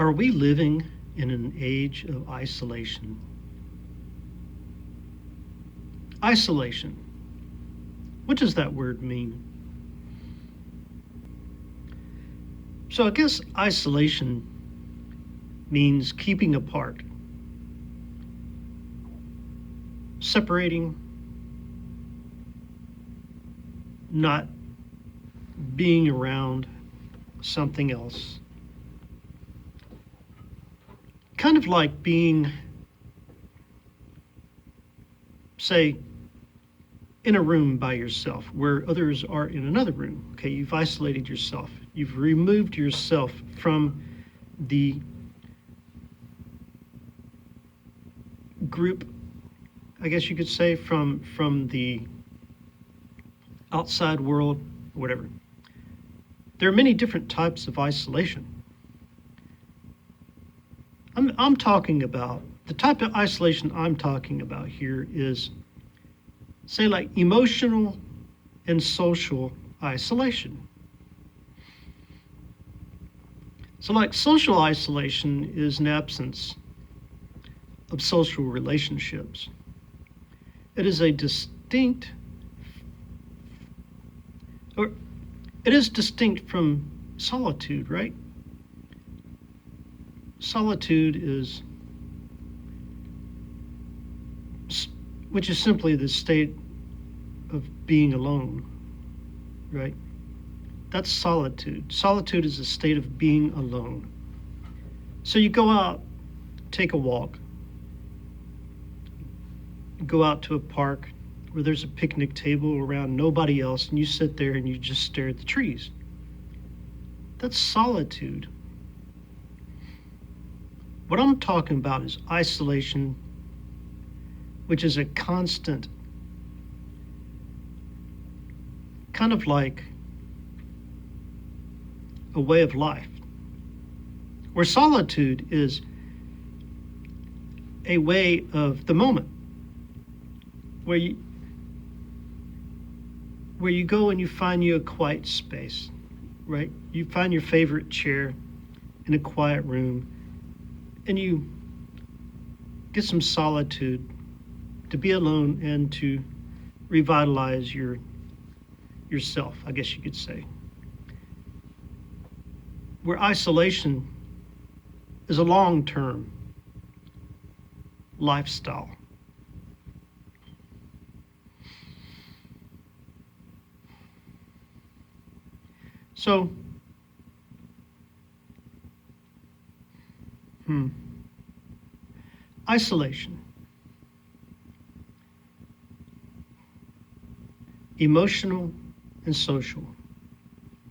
Are we living in an age of isolation? Isolation. What does that word mean? So I guess isolation means keeping apart, separating, not being around something else. Kind of like being, say, in a room by yourself where others are in another room. Okay, you've isolated yourself. You've removed yourself from the group, I guess you could say, from the outside world, whatever. There are many different types of isolation. I'm talking about, the type of isolation I'm talking about here is, say, like emotional and social isolation. So like social isolation is an absence of social relationships. It is a distinct, or it is distinct from solitude, right? Solitude is, which is simply the state of being alone, right? That's solitude. Solitude is a state of being alone. So you go out, take a walk, go out to a park where there's a picnic table around nobody else, and you sit there and you just stare at the trees. That's solitude. What I'm talking about is isolation, which is a constant, kind of like a way of life, where solitude is a way of the moment, where you go and you find you a quiet space, right? You find your favorite chair in a quiet room, and you get some solitude to be alone and to revitalize yourself, I guess you could say. Where isolation is a long-term lifestyle. So, isolation, emotional and social.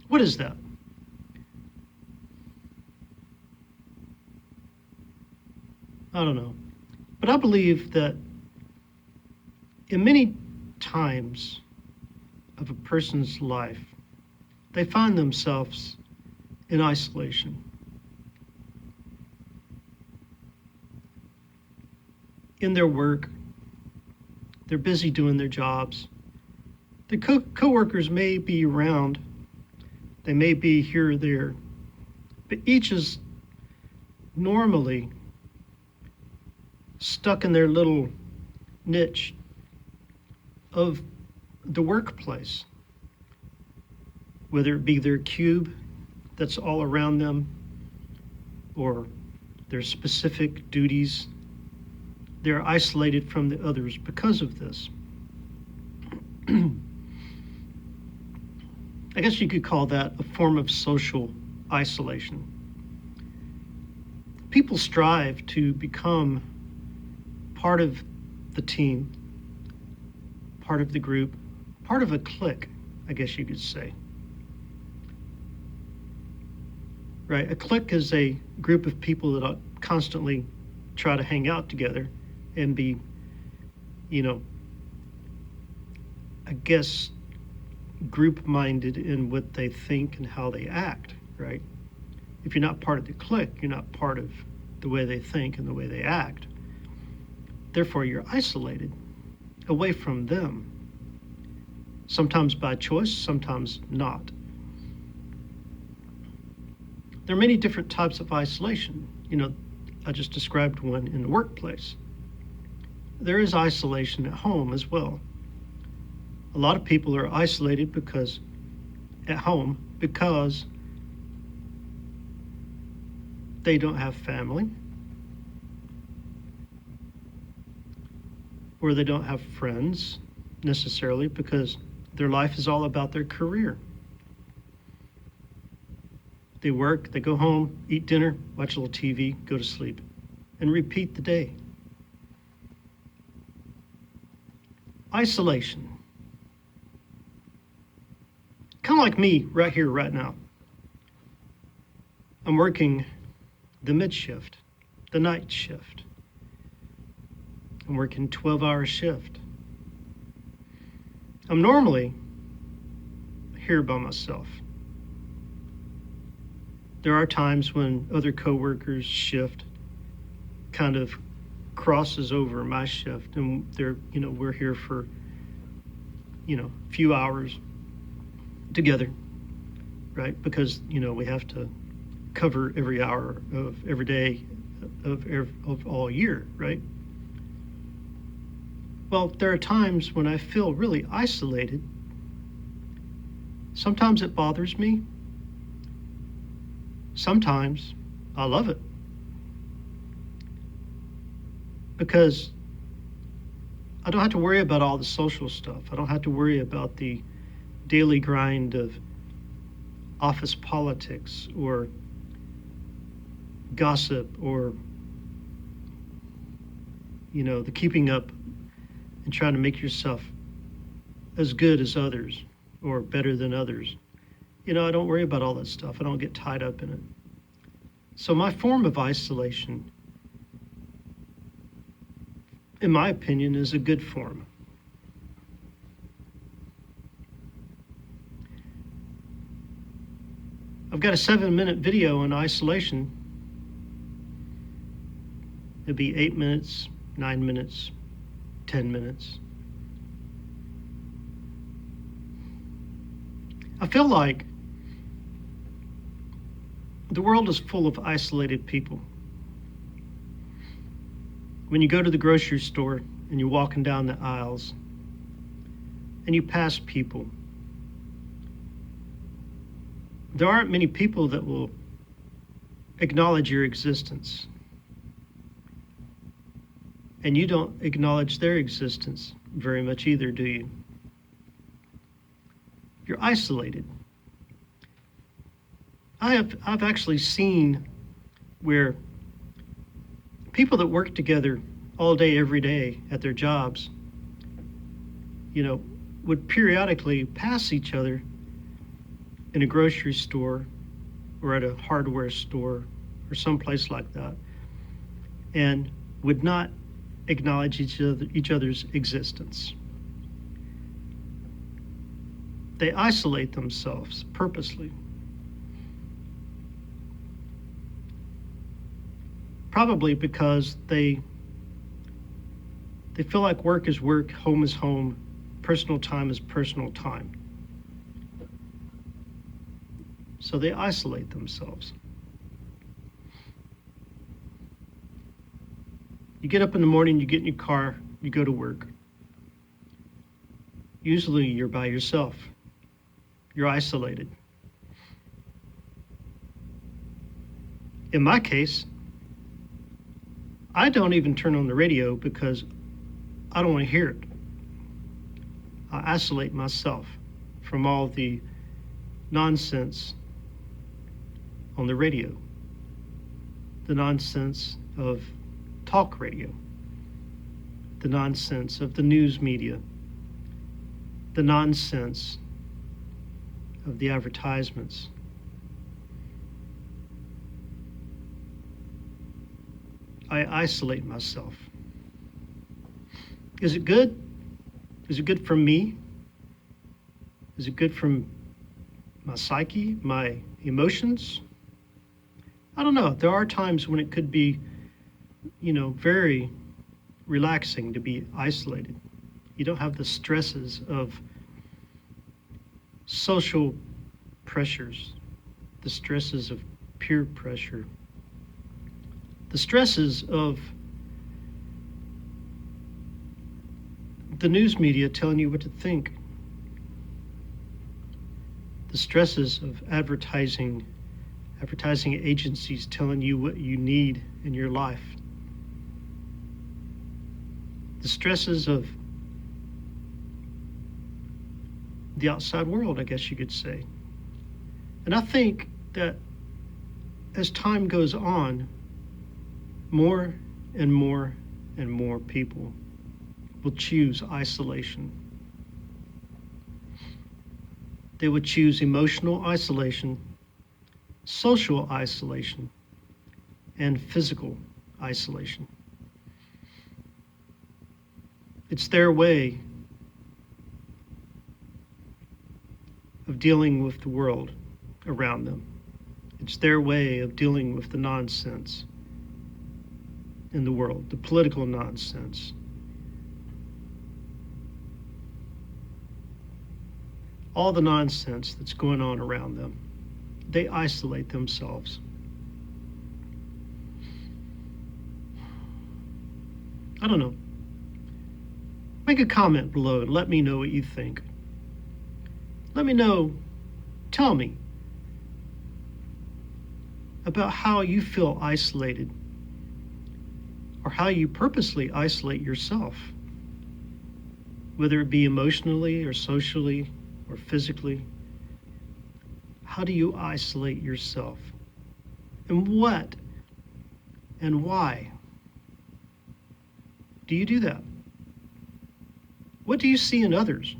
What is that? I don't know. But I believe that in many times of a person's life, they find themselves in isolation. In their work, they're busy doing their jobs. The co-workers may be around, they may be here or there, but each is normally stuck in their little niche of the workplace, whether it be their cube that's all around them or their specific duties. They're isolated from the others because of this. I guess you could call that a form of social isolation. People strive to become part of the team, part of the group, part of a clique, I guess you could say. Right? A clique is a group of people that constantly try to hang out together and be, I guess, group-minded in what they think and how they act, right? If you're not part of the clique, you're not part of the way they think and the way they act. Therefore, you're isolated away from them, sometimes by choice, sometimes not. There are many different types of isolation. I just described one in the workplace. There is isolation at home as well. A lot of people are isolated at home because they don't have family, or they don't have friends necessarily because their life is all about their career. They work, they go home, eat dinner, watch a little TV, go to sleep, and repeat the day. Isolation. Kind of like me right here, right now. I'm working the mid shift, the night shift. I'm working 12-hour shift. I'm normally here by myself. There are times when other coworkers' shift kind of crosses over my shift, and we're here for a few hours together, right? Because we have to cover every hour of every day of all year, right? Well, there are times when I feel really isolated. Sometimes it bothers me. Sometimes I love it. Because I don't have to worry about all the social stuff. I don't have to worry about the daily grind of office politics or gossip or the keeping up and trying to make yourself as good as others or better than others. I don't worry about all that stuff. I don't get tied up in it. So my form of isolation, in my opinion, is a good form. I've got a 7-minute video on isolation. It'll be 8 minutes, 9 minutes, 10 minutes. I feel like the world is full of isolated people. When you go to the grocery store and you're walking down the aisles and you pass people, there aren't many people that will acknowledge your existence. And you don't acknowledge their existence very much either, do you? You're isolated. I've actually seen where people that work together all day, every day at their jobs, would periodically pass each other in a grocery store or at a hardware store or someplace like that, and would not acknowledge each other's existence. They isolate themselves purposely. Probably because they feel like work is work, home is home, personal time is personal time. So they isolate themselves. You get up in the morning, you get in your car, you go to work. Usually you're by yourself. You're isolated. In my case, I don't even turn on the radio because I don't want to hear it. I isolate myself from all the nonsense on the radio, the nonsense of talk radio, the nonsense of the news media, the nonsense of the advertisements. I isolate myself. Is it good? Is it good for me? Is it good for my psyche, my emotions? I don't know. There are times when it could be, very relaxing to be isolated. You don't have the stresses of social pressures, the stresses of peer pressure, the stresses of the news media telling you what to think, the stresses of advertising agencies telling you what you need in your life, the stresses of the outside world, I guess you could say. And I think that as time goes on, more and more and more people will choose isolation. They would choose emotional isolation, social isolation, and physical isolation. It's their way of dealing with the world around them. It's their way of dealing with the nonsense in the world, the political nonsense. All the nonsense that's going on around them. They isolate themselves. I don't know. Make a comment below and let me know what you think. Let me know, tell me about how you feel isolated or how you purposely isolate yourself, whether it be emotionally or socially or physically. How do you isolate yourself? And what and why do you do that? What do you see in others?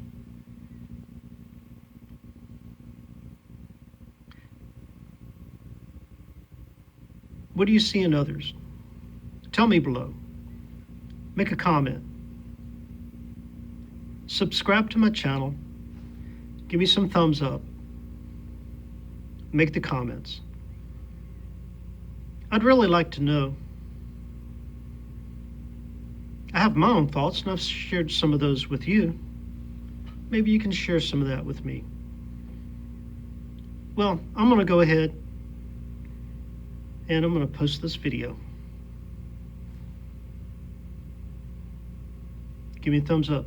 What do you see in others? Tell me below. Make a comment. Subscribe to my channel. Give me some thumbs up. Make the comments. I'd really like to know. I have my own thoughts, and I've shared some of those with you. Maybe you can share some of that with me. Well, I'm going to go ahead and I'm going to post this video. Give me a thumbs up.